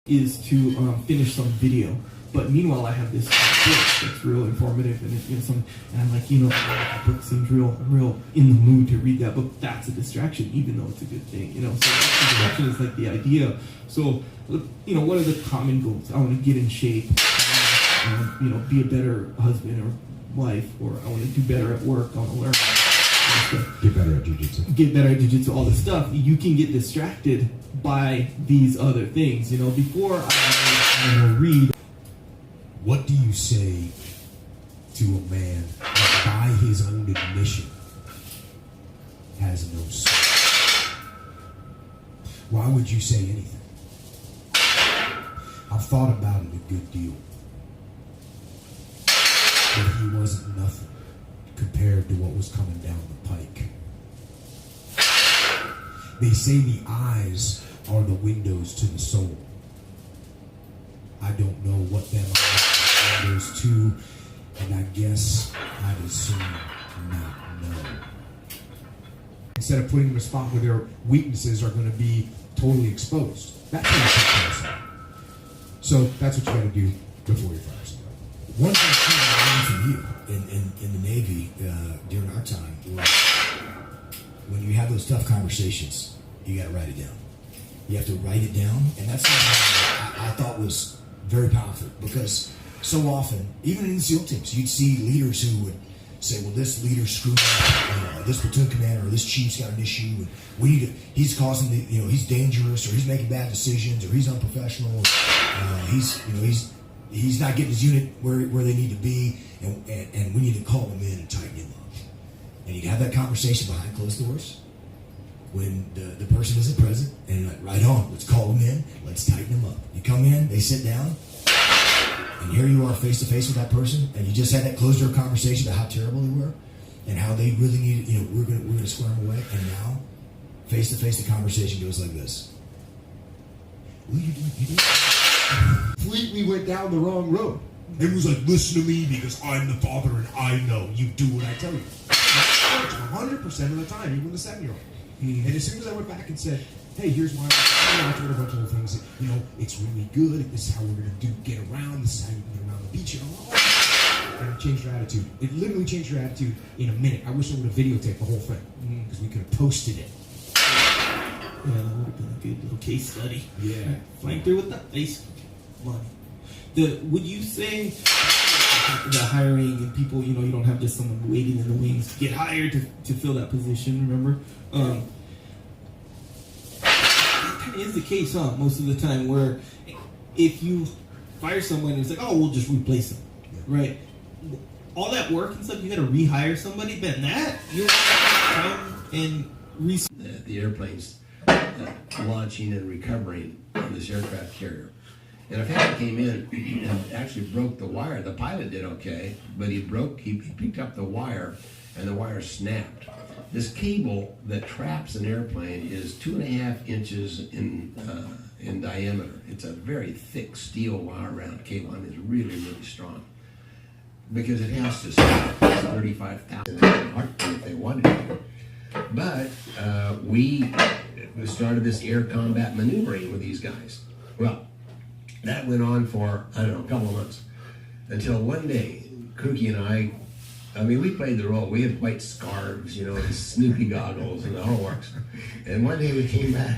is to finish some video. But meanwhile, I have this book that's real informative, and and I'm like, that book seems real. I'm real in the mood to read that book. That's a distraction, even though it's a good thing, So the distraction is like the idea. So, what are the common goals? I want to get in shape, be a better husband or wife, or I want to do better at work. I want to learn. Get better at jiu-jitsu. Get better at jiu-jitsu, all this stuff. You can get distracted by these other things. Before I read. What do you say to a man that by his own admission has no soul? Why would you say anything? I've thought about it a good deal. But he wasn't nothing compared to what was coming down the pike. They say the eyes are the windows to the soul. I don't know what them eyes are windows to, and I guess I'd assume not know. Instead of putting them in a spot where their weaknesses are going to be totally exposed. That's what I think. So that's what you got to do before you fire somebody. One thing I learned from you in the Navy during our time was when you have those tough conversations, you got to write it down. You have to write it down, and that's something I thought was very powerful, because so often, even in the SEAL teams, you'd see leaders who would say, well, this leader screwed up, this platoon commander or this chief's got an issue, and we need to, he's causing the, he's dangerous, or he's making bad decisions, or he's unprofessional, he's not getting his unit where they need to be, and we need to call him in and tighten him up. And you'd have that conversation behind closed doors when the person isn't present, and you're like, right on, let's call them in, let's tighten them up. You come in, they sit down, and here you are face to face with that person, and you just had that closed door conversation about how terrible they were, and how they really needed, we're gonna square them away, and now, face to face, the conversation goes like this. What are you doing? Completely went down the wrong road. It was like, listen to me because I'm the father and I know. You do what I tell you. 100% of the time, even the 7-year-old. And as soon as I went back and said, hey, here's why I told a bunch of things that, it's really good. This is how we're going to get around. This is how you can get around the beach. And it changed her attitude. It literally changed her attitude in a minute. I wish I would have videotaped the whole thing because we could have posted it. Yeah, that would have been a good little case study. Yeah. Flying through with the face money. Would you say the hiring and people, you don't have just someone waiting in the wings to get hired to fill that position, remember? That kind of is the case, most of the time, where if you fire someone, it's like, oh, we'll just replace them, right? All that work and stuff, you got to rehire somebody, then that, you come and the airplanes launching and recovering on this aircraft carrier. And a family came in and actually broke the wire. The pilot did okay, but he picked up the wire, and the wire snapped. This cable that traps an airplane is 2.5 inches in diameter. It's a very thick steel wire round cable, and it's really, really strong. Because it has to stop 35,000 if they wanted to. But we started this air combat maneuvering with these guys. Well, that went on for, a couple of months. Until one day, Kooky and we played the role. We had white scarves, and Snoopy goggles and the whole works. And one day we came back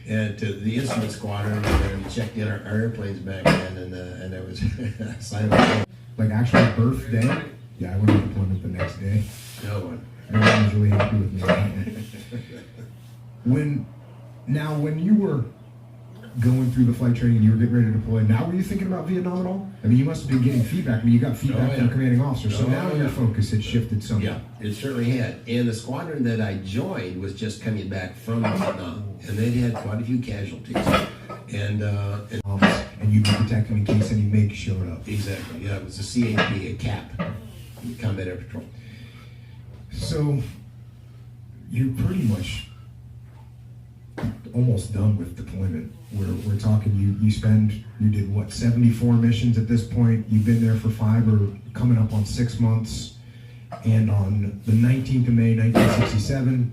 to the instrument squadron and checked in our airplanes back then, and there was silent. Like actual birthday? Yeah, I went on deployment the next day. No one. Everyone was really happy with me. When you were going through the flight training and you were getting ready to deploy, now were you thinking about Vietnam at all? You must have been getting feedback. You got feedback from the commanding officer, so now your focus had shifted somewhat. Yeah, it certainly had. And the squadron that I joined was just coming back from Vietnam, and they'd had quite a few casualties. And you'd be protecting in case any MiG showed up. Exactly, yeah, it was a CAP, a CAP, Combat Air Patrol. So, you're pretty much almost done with deployment. We're talking, you did what, 74 missions at this point. You've been there for 5 or coming up on 6 months. And on the 19th of May, 1967,